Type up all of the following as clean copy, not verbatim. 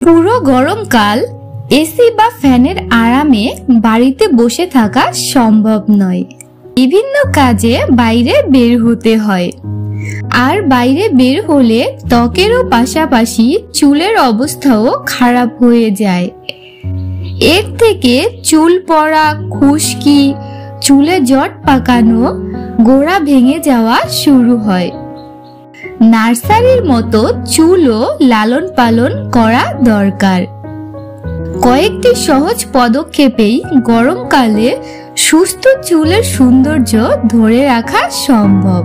পুরো গরমকাল এসি বা ফ্যানের আরামে বাড়িতে বসে থাকা সম্ভব নয়। বিভিন্ন কাজে বাইরে বের হতে হয়, আর বাইরে বের হলে ত্বকেরও পাশাপাশি চুলের অবস্থাও খারাপ হয়ে যায়। এর থেকে চুল পড়া, খুশকি, চুলে জট পাকানো, গোড়া ভেঙে যাওয়া শুরু হয়। নার্সারির মতো চুলও লালন পালন করা দরকার। কয়েকটি সহজ পদক্ষেপেই গরমকালে সুস্থ চুলের সৌন্দর্য ধরে রাখা সম্ভব।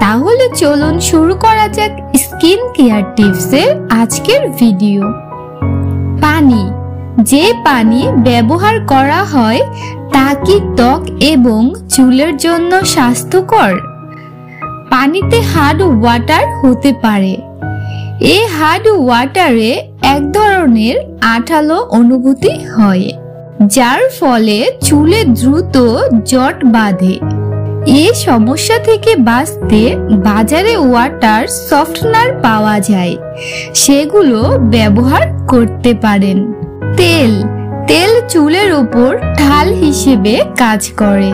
তাহলে চলুন শুরু করা যাক স্কিন কেয়ার টিপসের আজকের ভিডিও। পানি। যে পানি ব্যবহার করা হয় তা কি ত্বক এবং চুলের জন্য স্বাস্থ্যকর? পানিতে হার্ড ওয়াটার হতে পারে। এই হার্ড ওয়াটারে এক ধরনের আঠালো অনুভূতি হয়, যার ফলে চুলে দ্রুত জট বাঁধে। এই সমস্যা থেকে বাঁচতে বাজারে ওয়াটার সফটনার পাওয়া যায়, সেগুলো ব্যবহার করতে পারেন। তেল চুলের উপর ঢাল হিসেবে কাজ করে।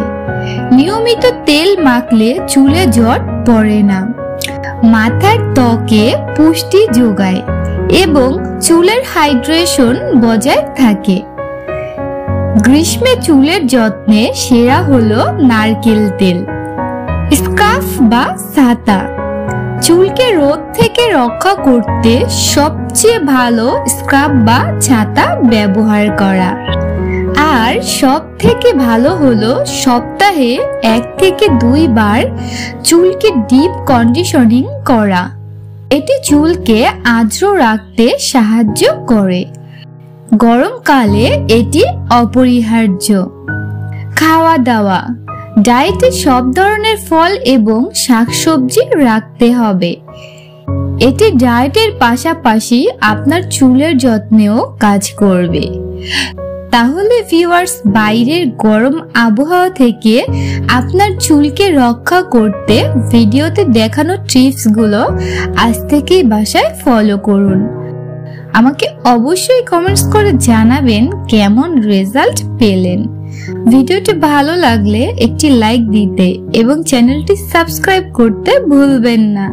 নিয়মিত তেল মাখলে চুলে জট পড়ে না, মাথার ত্বকে পুষ্টি যোগায় এবং চুলের হাইড্রেশন বজায় থাকে। গ্রীষ্মে চুলের যত্নে সেরা হলো নারকেল তেল। স্কার্ফ বা ছাতা। চুলকে রোদ থেকে রক্ষা করতে সবচেয়ে ভালো স্কার্ফ বা ছাতা ব্যবহার করা। আর সব থেকে ভালো হলো সপ্তাহে 1 থেকে 2 বার চুলকে ডিপ কন্ডিশনিং করা। এটি চুলকে আর্দ্র রাখতে সাহায্য করে। গরমকালে এটি অপরিহার্য। খাওয়া দাওয়া। ডায়েটে সব ধরনের ফল এবং শাকসবজি রাখতে হবে। এটি ডায়েটের পাশাপাশি আপনার চুলের যত্নেও কাজ করবে। তাহলে ভিউয়ার্স, বাইরের গরম আবহাওয়া থেকে আপনার চুলকে রক্ষা করতে ভিডিওতে দেখানো টিপসগুলো আজ থেকেই বাসায় ফলো করুন। আমাকে অবশ্যই কমেন্টস করে জানাবেন কেমন রেজাল্ট পেলেন। ভিডিওটি ভালো লাগলে একটি লাইক দিতে এবং চ্যানেলটি সাবস্ক্রাইব করতে ভুলবেন না।